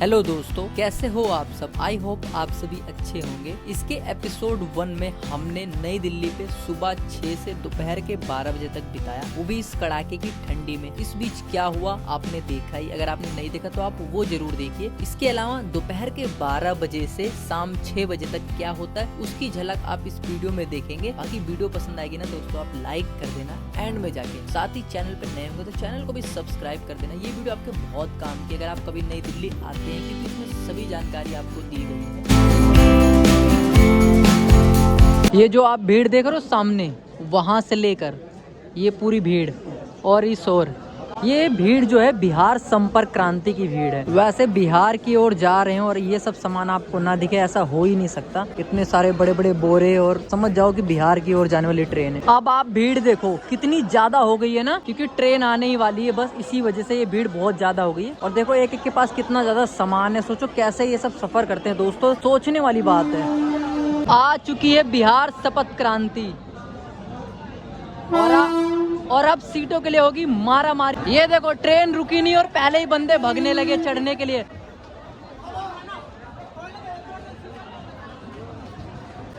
Hello दोस्तों, कैसे हो आप सब। आई होप आप सभी अच्छे होंगे। इसके एपिसोड 1 में हमने नई दिल्ली पे सुबह 6 से दोपहर के 12 बजे तक बिताया, वो भी इस कड़ाके की ठंडी में। इस बीच क्या हुआ आपने देखा ही, अगर आपने नहीं देखा तो आप वो जरूर देखिए। इसके अलावा दोपहर के 12 बजे से शाम 6 बजे तक क्या होता है उसकी झलक आप इस वीडियो में देखेंगे। बाकी वीडियो पसंद आएगी ना दोस्तों, आप लाइक कर देना एंड में जाके। साथ ही चैनल पे नए होंगे तो चैनल को भी सब्सक्राइब कर देना। ये वीडियो आपके बहुत काम की अगर आप कभी नई दिल्ली आते हैं, क्योंकि इसमें सभी जानकारी आपको दी गई है। ये जो आप भीड़ देख रहे हो सामने, वहां से लेकर ये पूरी भीड़ और इस ओर, ये भीड़ जो है बिहार संपर्क क्रांति की भीड़ है। वैसे बिहार की ओर जा रहे हैं और ये सब सामान आपको ना दिखे ऐसा हो ही नहीं सकता। इतने सारे बड़े बड़े बोरे और समझ जाओ कि बिहार की ओर जाने वाली ट्रेन है। अब आप भीड़ देखो कितनी ज्यादा हो गई है ना, क्योंकि ट्रेन आने ही वाली है। बस इसी वजह से ये भीड़ बहुत ज्यादा हो गई है। और देखो एक एक के पास कितना ज्यादा सामान है। सोचो कैसे ये सब सफर करते हैं दोस्तों, सोचने वाली बात है। आ चुकी है बिहार शपथ क्रांति और अब सीटों के लिए होगी मारा मारी। ये देखो ट्रेन रुकी नहीं और पहले ही बंदे भगने लगे चढ़ने के लिए।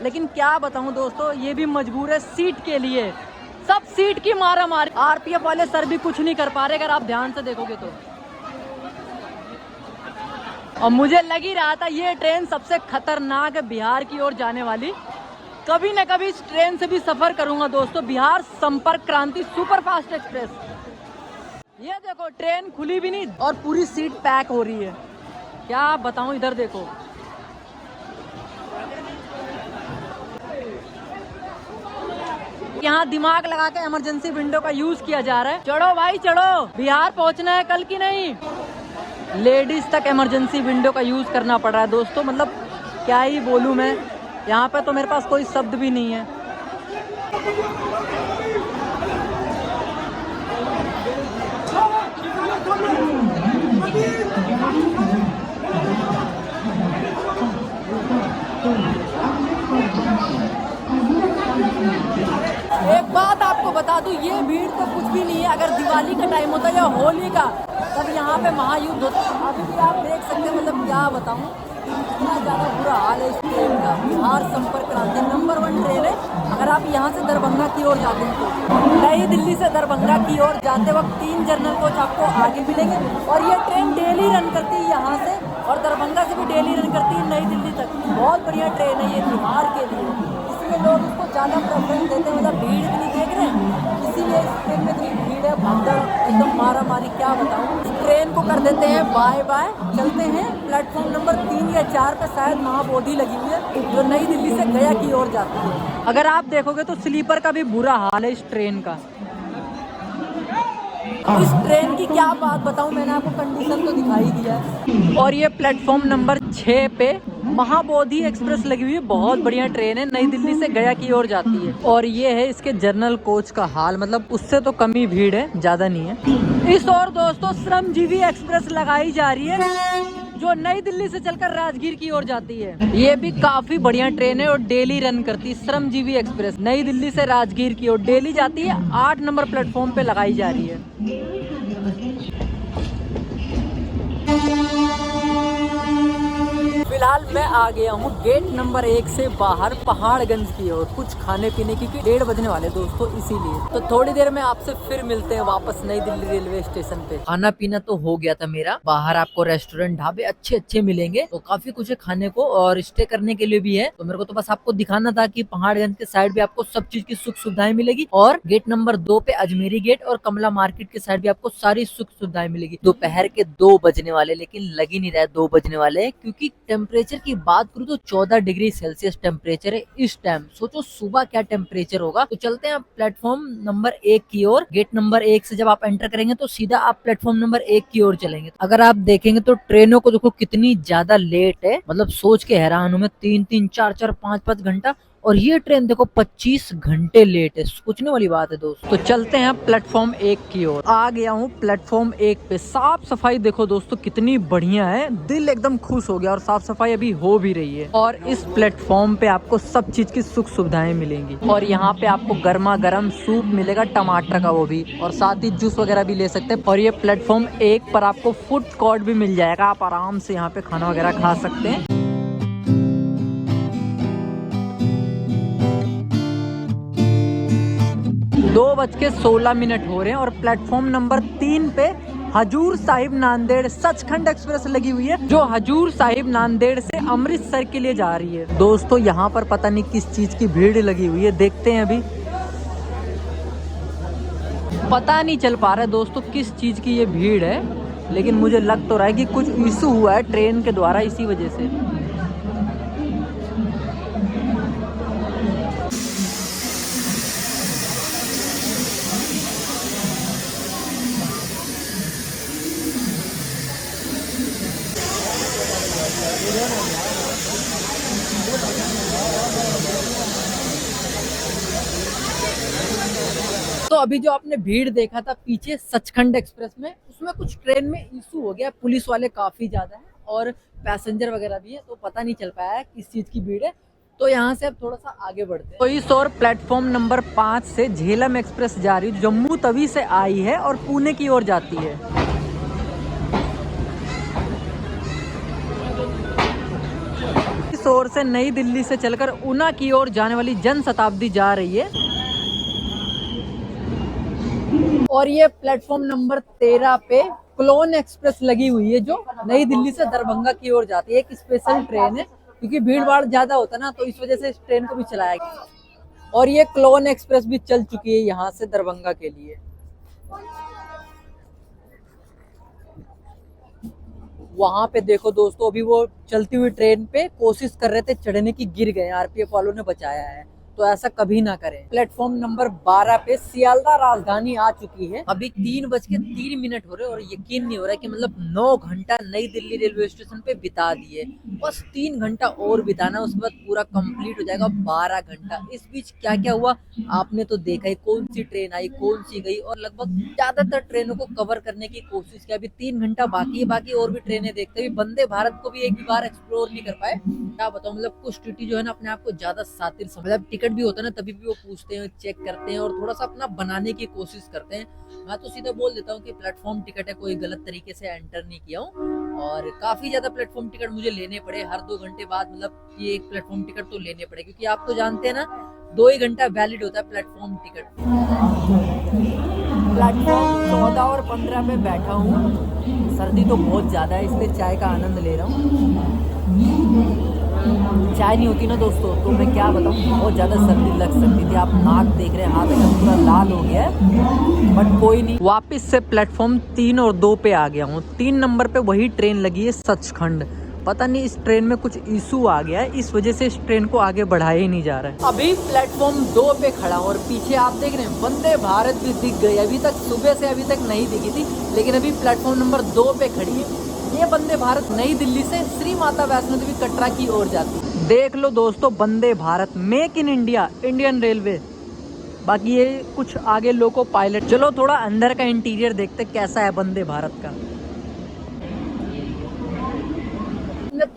लेकिन क्या बताऊं दोस्तों, ये भी मजबूर है सीट के लिए। सब सीट की मारा मारी। आरपीएफ वाले सर भी कुछ नहीं कर पा रहे अगर आप ध्यान से देखोगे तो। और मुझे लग ही रहा था ये ट्रेन सबसे खतरनाक है बिहार की ओर जाने वाली। कभी न कभी इस ट्रेन से भी सफर करूंगा दोस्तों। बिहार संपर्क क्रांति सुपर फास्ट एक्सप्रेस। ये देखो ट्रेन खुली भी नहीं और पूरी सीट पैक हो रही है। क्या बताऊं, इधर देखो। यहाँ दिमाग लगा के इमरजेंसी विंडो का यूज किया जा रहा है। चढ़ो भाई चढ़ो, बिहार पहुंचना है कल की नहीं। लेडीज तक इमरजेंसी विंडो का यूज करना पड़ रहा है दोस्तों। मतलब क्या ही बोलूं मैं, यहाँ पे तो मेरे पास कोई शब्द भी नहीं है। एक बात आपको बता दूं, ये भीड़ तो कुछ भी नहीं है। अगर दिवाली का टाइम होता या होली का, तब यहाँ पे महायुद्ध होता। अभी भी आप देख सकते हैं। मतलब क्या बताऊं, इतना ज़्यादा बुरा हाल है इस ट्रेन का। बिहार संपर्क क्रांति नंबर 1 ट्रेन है। अगर आप यहाँ से दरभंगा की ओर जाते हैं तो नई दिल्ली से दरभंगा की ओर जाते वक्त 3 जनरल कोच आपको आगे मिलेंगे। और ये ट्रेन डेली रन करती है यहाँ से, और दरभंगा से भी डेली रन करती है नई दिल्ली तक। बहुत बढ़िया ट्रेन है ये बिहार के लिए, इसलिए लोग इसको ज़्यादा प्रेफरेंस देते हैं। मतलब भीड़ इतनी देख रहे हैं, इसीलिए इस ट्रेन में इतनी भीड़ है। भगदड़ एकदम मारा मारी। क्या बताऊँ, इस ट्रेन को कर देते हैं बाय बाय। चलते हैं प्लेटफॉर्म नंबर 3 या 4 पे शायद महाबोधि लगी हुई है, जो नई दिल्ली से गया की ओर जाती है। अगर आप देखोगे तो स्लीपर का भी बुरा हाल है इस ट्रेन का। इस ट्रेन की क्या बात बताऊं, मैंने आपको कंडीशन तो दिखाई दिया है। और ये प्लेटफॉर्म नंबर 6 पे महाबोधि एक्सप्रेस लगी हुई है। बहुत बढ़िया ट्रेन है, नई दिल्ली से गया की ओर जाती है। और ये है इसके जनरल कोच का हाल। मतलब उससे तो कम ही भीड़ है, ज्यादा नहीं है। इस और दोस्तों श्रमजीवी एक्सप्रेस लगाई जा रही है, जो नई दिल्ली से चलकर राजगीर की ओर जाती है। ये भी काफी बढ़िया ट्रेन है और डेली रन करती है। श्रमजीवी एक्सप्रेस नई दिल्ली से राजगीर की ओर डेली जाती है। 8 नंबर प्लेटफॉर्म पे लगाई जा रही है। फिलहाल मैं आ गया हूँ गेट नंबर 1 से बाहर पहाड़गंज की ओर, कुछ खाने पीने की, 1:30 बजने वाले दोस्तों, इसीलिए। तो थोड़ी देर में आपसे फिर मिलते हैं वापस नई दिल्ली रेलवे स्टेशन पे। खाना पीना तो हो गया था मेरा। बाहर आपको रेस्टोरेंट ढाबे अच्छे अच्छे मिलेंगे, तो काफी कुछ है खाने को और स्टे करने के लिए भी है। तो मेरे को तो बस आपको दिखाना था कि पहाड़गंज के साइड भी आपको सब चीज की सुख सुविधाएं मिलेगी। और गेट नंबर 2 पे अजमेरी गेट और कमला मार्केट के साइड भी आपको सारी सुख सुविधाएं मिलेगी। दोपहर के 2 बजने वाले, लेकिन लग ही नहीं रहा है 2 बजने वाले, क्योंकि टेम्परेचर की बात करूँ तो 14 डिग्री सेल्सियस टेम्परेचर है इस टाइम। सोचो सुबह क्या टेम्परेचर होगा। तो चलते हैं प्लेटफॉर्म नंबर 1 की ओर। गेट नंबर 1 से जब आप एंटर करेंगे तो सीधा आप प्लेटफॉर्म नंबर 1 की ओर चलेंगे। अगर आप देखेंगे तो ट्रेनों को देखो कितनी ज्यादा लेट है। मतलब सोच के हैरान हूं मैं, 3-3, 4-4, 5-5 घंटा। और ये ट्रेन देखो 25 घंटे लेट है, सोचने वाली बात है दोस्तों। तो चलते हैं प्लेटफॉर्म 1 की ओर। आ गया हूँ प्लेटफॉर्म 1 पे। साफ सफाई देखो दोस्तों कितनी बढ़िया है, दिल एकदम खुश हो गया। और साफ सफाई अभी हो भी रही है। और इस प्लेटफॉर्म पे आपको सब चीज की सुख सुविधाएं मिलेंगी। और यहाँ पे आपको गर्मा गर्म सूप मिलेगा टमाटर का, वो भी, और साथ ही जूस वगैरह भी ले सकते हैं। और ये प्लेटफॉर्म 1 पर आपको फूड कोर्ट भी मिल जाएगा, आप आराम से यहाँ पे खाना वगैरह खा सकते हैं। 2:16 हो रहे हैं और प्लेटफॉर्म नंबर 3 पे हजूर साहिब नांदेड़ सचखंड एक्सप्रेस लगी हुई है, जो हजूर साहिब नांदेड़ से अमृतसर के लिए जा रही है। दोस्तों यहाँ पर पता नहीं किस चीज की भीड़ लगी हुई है, देखते हैं। अभी पता नहीं चल पा रहा है दोस्तों किस चीज की ये भीड़ है, लेकिन मुझे लग तो रहा है कि कुछ इशू हुआ है ट्रेन के द्वारा, इसी वजह से। तो अभी जो आपने भीड़ देखा था पीछे सचखंड एक्सप्रेस में, उसमें कुछ ट्रेन में इशू हो गया। पुलिस वाले काफी ज्यादा है और पैसेंजर वगैरह भी है, तो पता नहीं चल पाया है किस चीज की भीड़ है। तो यहाँ से अब थोड़ा सा आगे बढ़ते हैं। तो इस और प्लेटफॉर्म नंबर 5 से झेलम एक्सप्रेस जा रही है, जम्मू तवी से आई है और पुणे की ओर जाती है। इस ओर से नई दिल्ली से चलकर ऊना की ओर जाने वाली जन शताब्दी जा रही है। और ये प्लेटफॉर्म नंबर 13 पे क्लोन एक्सप्रेस लगी हुई है, जो नई दिल्ली से दरभंगा की ओर जाती है। एक स्पेशल ट्रेन है, क्योंकि भीड़ भाड़ ज्यादा होता है ना, तो इस वजह से इस ट्रेन को भी चलाया गया। और ये क्लोन एक्सप्रेस भी चल चुकी है यहाँ से दरभंगा के लिए। वहां पे देखो दोस्तों, अभी वो चलती हुई ट्रेन पे कोशिश कर रहे थे चढ़ने की, गिर गए। आरपीएफ वालों ने बचाया है, तो ऐसा कभी ना करें। प्लेटफॉर्म नंबर 12 पे सियालदा राजधानी आ चुकी है। अभी 3:03 हो रहे हैं और यकीन नहीं हो रहा है कि मतलब 9 घंटा नई दिल्ली रेलवे स्टेशन पे बिता दिए। बस 3 घंटा और बिताना, उसके बाद पूरा कंप्लीट हो जाएगा 12 घंटा। इस बीच क्या क्या हुआ आपने तो देखा ही, कौन सी ट्रेन आई, कौन सी गई, और लगभग ज्यादातर ट्रेनों को कवर करने की कोशिश की। अभी 3 घंटा बाकी है, बाकी और भी ट्रेनें देखते हैं। वंदे भारत को भी एक भी बार एक्सप्लोर नहीं कर पाए। क्या बताऊं, मतलब कुछ टीटी जो है ना अपने आप को ज्यादा सातिर समझ, मतलब टिकट भी होता है ना, तभी भी वो पूछते हैं, चेक करते हैं और थोड़ा सा अपना बनाने की कोशिश करते हैं। मैं तो सीधा बोल देता हूँ कि प्लेटफॉर्म टिकट है, कोई गलत तरीके से एंटर नहीं किया हूँ। और काफी ज्यादा प्लेटफॉर्म टिकट मुझे लेने पड़े हर 2 घंटे बाद, मतलब ये एक प्लेटफॉर्म टिकट तो लेने पड़े, क्योंकि आप तो जानते हैं ना 2 ही घंटा वैलिड होता है प्लेटफॉर्म टिकट। प्लेटफॉर्म 14 और 15 पे बैठा हूँ। सर्दी तो बहुत ज्यादा है, इसलिए चाय का आनंद ले रहा हूँ। चाय नहीं होती ना दोस्तों, तो मैं क्या बताऊँ, बहुत ज़्यादा सर्दी लग सकती थी। आप नाक देख रहे हैं, हाथ एकदम पूरा लाल हो गया है, बट कोई नहीं। वापस से प्लेटफॉर्म 3 और 2 पे आ गया हूँ। 3 नंबर पे वही ट्रेन लगी है सचखंड। पता नहीं इस ट्रेन में कुछ इशू आ गया है, इस वजह से इस ट्रेन को आगे बढ़ाया ही नहीं जा रहा है। अभी प्लेटफॉर्म 2 पे खड़ा हूँ और पीछे आप देख रहे हैं वंदे भारत भी दिख गई। अभी तक सुबह से अभी तक नहीं दिखी थी, लेकिन अभी प्लेटफॉर्म नंबर 2 पे खड़ी है। ये वंदे भारत नई दिल्ली से श्री माता वैष्णो देवी कटरा की ओर जाती है। देख लो दोस्तों, Vande Bharat, make in India, Indian railway. बाकी ये कुछ आगे लोको पायलट। चलो थोड़ा अंदर का इंटीरियर देखते कैसा है वंदे भारत का।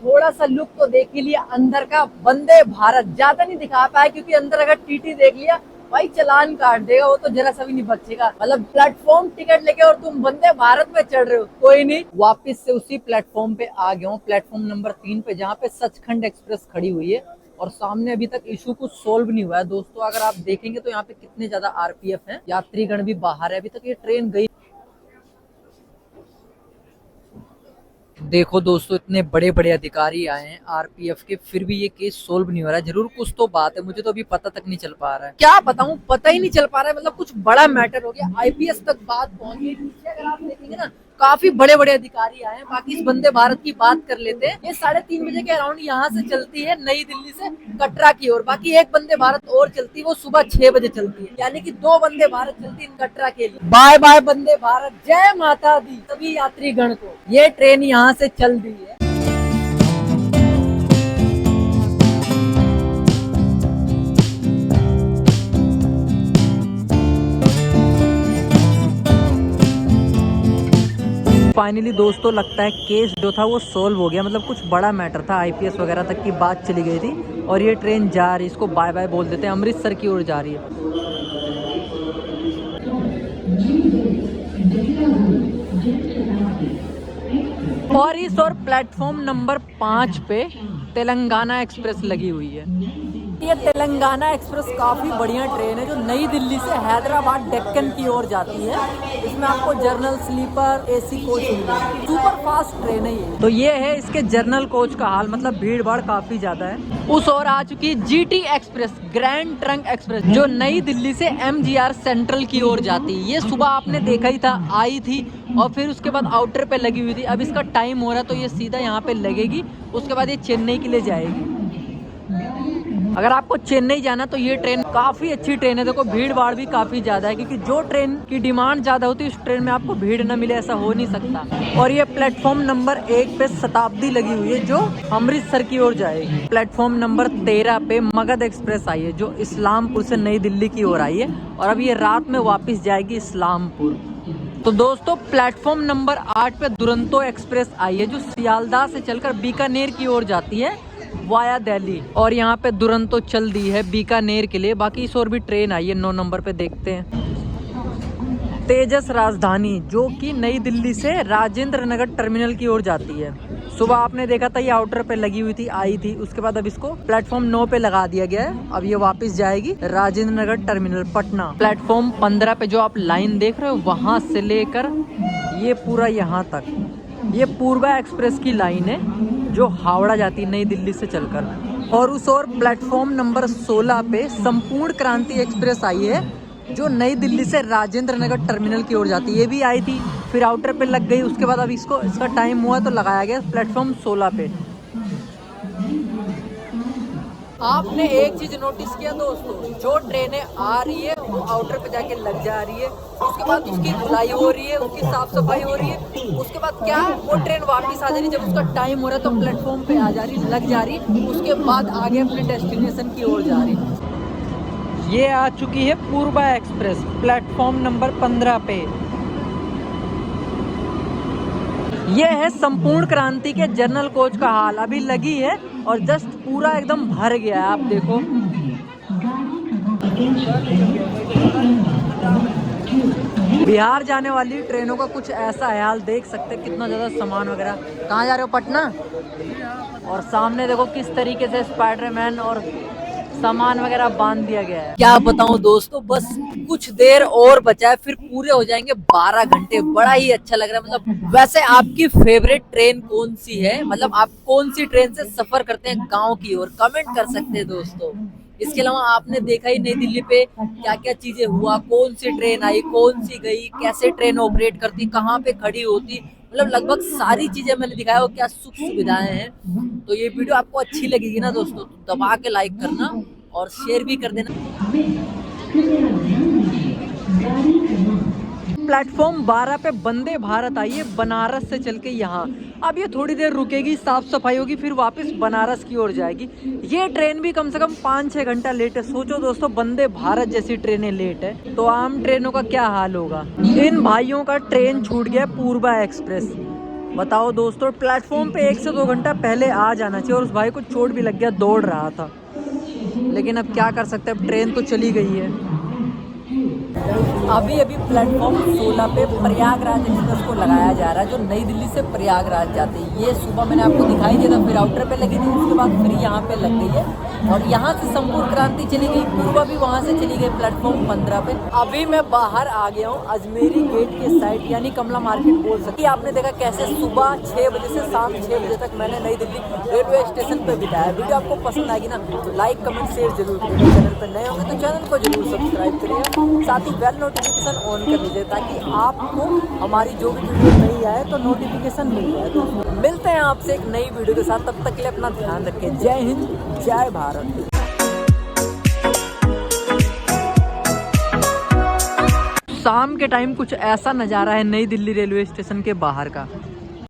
थोड़ा सा लुक तो देख ही लिया अंदर का। वंदे भारत ज्यादा नहीं दिखा पाया, क्योंकि अंदर अगर टीटी देख लिया भाई चलान काट देगा, वो तो जरा सा भी नहीं बचेगा। मतलब प्लेटफॉर्म टिकट लेके और तुम वंदे भारत में चढ़ रहे हो, कोई नहीं। वापस से उसी प्लेटफॉर्म पे आ गया हूँ, प्लेटफॉर्म नंबर 3 पे, जहाँ पे सचखंड एक्सप्रेस खड़ी हुई है। और सामने अभी तक इशू कुछ सोल्व नहीं हुआ है दोस्तों। अगर आप देखेंगे तो यहाँ पे कितने ज्यादा आरपीएफ हैं, यात्रीगण भी बाहर है। अभी तक ये ट्रेन गई। देखो दोस्तों, इतने बड़े बड़े अधिकारी आए हैं आरपीएफ के, फिर भी ये केस सोल्व नहीं हो रहा है। जरूर कुछ तो बात है, मुझे तो अभी पता तक नहीं चल पा रहा है। क्या बताऊं, पता ही नहीं चल पा रहा है। मतलब कुछ बड़ा मैटर हो गया, आईपीएस तक बात पहुंच गई। पीछे अगर आप देखेंगे ना, काफी बड़े बड़े अधिकारी आए हैं। बाकी इस वंदे भारत की बात कर लेते हैं। ये 3:30 बजे के अराउंड यहाँ से चलती है नई दिल्ली से कटरा की ओर। बाकी एक वंदे भारत और चलती है, वो सुबह 6 बजे चलती है। यानी कि 2 वंदे भारत चलती है कटरा के लिए। बाय बाय वंदे भारत, जय माता दी सभी यात्रीगण को। ये ट्रेन यहाँ से चल रही है। फाइनली दोस्तों लगता है केस जो था वो सोल्व हो गया, मतलब कुछ बड़ा मैटर था, IPS वगैरह तक की बात चली गई थी और ये ट्रेन जा रही, इसको बाय बाय बोल देते हैं, अमृतसर की ओर जा रही है। और इस और प्लेटफॉर्म नंबर 5 पे तेलंगाना एक्सप्रेस लगी हुई है। ये तेलंगाना एक्सप्रेस काफ़ी बढ़िया ट्रेन है जो नई दिल्ली से हैदराबाद डेक्कन की ओर जाती है। इसमें आपको जर्नल, स्लीपर, AC कोच मिलेगी। सुपर फास्ट ट्रेन है ये। तो ये है इसके जर्नल कोच का हाल, मतलब भीड़ भाड़ काफ़ी ज़्यादा है। उस ओर आ चुकी है GT express, grand trunk express, जो नई दिल्ली से MGR सेंट्रल की ओर जाती है। ये सुबह आपने देखा ही था, आई थी और फिर उसके बाद आउटर पे लगी हुई थी। अब इसका टाइम हो रहा है तो ये सीधा यहाँ पे लगेगी, उसके बाद ये चेन्नई के लिए जाएगी। अगर आपको चेन्नई जाना तो ये ट्रेन काफ़ी अच्छी ट्रेन है। देखो भीड़ भाड़ भी काफ़ी ज़्यादा है, क्योंकि जो ट्रेन की डिमांड ज़्यादा होती है उस ट्रेन में आपको भीड़ न मिले ऐसा हो नहीं सकता। और ये प्लेटफॉर्म नंबर 1 पे शताब्दी लगी हुई है जो अमृतसर की ओर जाएगी। प्लेटफॉर्म नंबर 13 पे मगध एक्सप्रेस आई है जो इस्लामपुर से नई दिल्ली की ओर आई है और अब ये रात में वापस जाएगी इस्लामपुर। तो दोस्तों प्लेटफॉर्म नंबर 8 पे दुरंतो एक्सप्रेस आई है जो सियालदाह से चलकर बीकानेर की ओर जाती है वाया दिल्ली, और यहाँ पे दुरंतो चल दी है बीकानेर के लिए। बाकी इस और भी ट्रेन आई है 9 नंबर पे, देखते हैं। तेजस राजधानी जो कि नई दिल्ली से राजेंद्र नगर टर्मिनल की ओर जाती है। सुबह आपने देखा था ये आउटर पे लगी हुई थी, आई थी, उसके बाद अब इसको प्लेटफॉर्म 9 पे लगा दिया गया है। अब ये वापस जाएगी राजेंद्र नगर टर्मिनल पटना। प्लेटफॉर्म 15 पे जो आप लाइन देख रहे हो वहां से लेकर ये पूरा यहाँ तक ये पूर्वा एक्सप्रेस की लाइन है जो हावड़ा जाती है नई दिल्ली से चलकर। और उस और प्लेटफॉर्म नंबर 16 पे संपूर्ण क्रांति एक्सप्रेस आई है जो नई दिल्ली से राजेंद्र नगर टर्मिनल की ओर जाती है। ये भी आई थी, फिर आउटर पे लग गई, उसके बाद अब इसका टाइम हुआ तो लगाया गया प्लेटफॉर्म 16 पे। आपने एक चीज नोटिस किया दोस्तों, जो ट्रेनें आ रही है वो आउटर पे जाके लग जा रही है, उसके बाद उसकी धुलाई हो रही है, उसकी साफ सफाई हो रही है, उसके बाद क्या वो ट्रेन वापस आ जा रही है। जब उसका टाइम हो रहा है तो प्लेटफॉर्म पे आ जा रही, लग जा रही, उसके बाद आगे अपने डेस्टिनेशन की ओर जा रही। ये आ चुकी है पूर्वा एक्सप्रेस प्लेटफॉर्म नंबर 15 पे। ये है संपूर्ण क्रांति के जनरल कोच का हाल, अभी लगी है और जस्ट पूरा एकदम भर गया है। आप देखो बिहार जाने वाली ट्रेनों का कुछ ऐसा हाल देख सकते हैं, कितना ज़्यादा सामान वगैरह। कहाँ जा रहे हो? पटना। और सामने देखो किस तरीके से स्पाइडरमैन और सामान वगैरह बांध दिया गया है। क्या बताऊं दोस्तों, बस कुछ देर और बचा है फिर पूरे हो जाएंगे 12 घंटे। बड़ा ही अच्छा लग रहा है। मतलब वैसे आपकी फेवरेट ट्रेन कौन सी है, मतलब आप कौन सी ट्रेन से सफर करते हैं गांव की ओर, कमेंट कर सकते हैं दोस्तों। इसके अलावा आपने देखा ही नई दिल्ली पे क्या क्या चीजें हुआ, कौन सी ट्रेन आई, कौन सी गई, कैसे ट्रेन ऑपरेट करती, कहाँ पे खड़ी होती, मतलब लगभग सारी चीजें मैंने दिखाया हो, क्या सुख सुविधाएं हैं। तो ये वीडियो आपको अच्छी लगेगी ना दोस्तों तो दबा के लाइक करना और शेयर भी कर देना। प्लेटफॉर्म 12 पे वंदे भारत आई है बनारस से चल के यहाँ। अब ये थोड़ी देर रुकेगी, साफ सफाई होगी, फिर वापस बनारस की ओर जाएगी। ये ट्रेन भी कम से कम 5-6 घंटा लेट है। सोचो दोस्तों, वंदे भारत जैसी ट्रेनें लेट है तो आम ट्रेनों का क्या हाल होगा। इन भाइयों का ट्रेन छूट गया पूर्वा एक्सप्रेस। बताओ दोस्तों, प्लेटफॉर्म पे 1 से 2 घंटा पहले आ जाना चाहिए। और उस भाई को चोट भी लग गया, दौड़ रहा था, लेकिन अब क्या कर सकते हैं, अब ट्रेन तो चली गई है। अभी प्लेटफॉर्म 16 पे प्रयागराज एक्सप्रेस को लगाया जा रहा है जो नई दिल्ली से प्रयागराज जाती है। ये सुबह मैंने आपको दिखाई दिया था, फिर आउटर पे लगी थी, उसके बाद फिर यहाँ पे लग गई है और यहाँ से संपूर्ण क्रांति चली गई, पूर्वा भी वहाँ से चली गई प्लेटफॉर्म 15 पे। अभी मैं बाहर आ गया हूँ अजमेरी गेट के साइड, यानी कमला मार्केट बोल सकती। आपने देखा कैसे सुबह 6 बजे से शाम 6 बजे तक मैंने नई दिल्ली रेलवे स्टेशन पे बिताया। वीडियो आपको पसंद आएगी ना तो लाइक कमेंट शेयर जरूर करिए। चैनल पर नए होंगे तो चैनल को जरूर सब्सक्राइब करिए, साथ ही बेल नोटिफिकेशन ऑन कर लीजिए ताकि आपको हमारी जो भी वीडियो नई आए तो नोटिफिकेशन मिल जाए। तो मिलते हैं आपसे एक नई वीडियो के साथ, तब तक के लिए अपना ध्यान रखें। जय हिंद, जय भारत। शाम के टाइम कुछ ऐसा नज़ारा है नई दिल्ली रेलवे स्टेशन के बाहर का।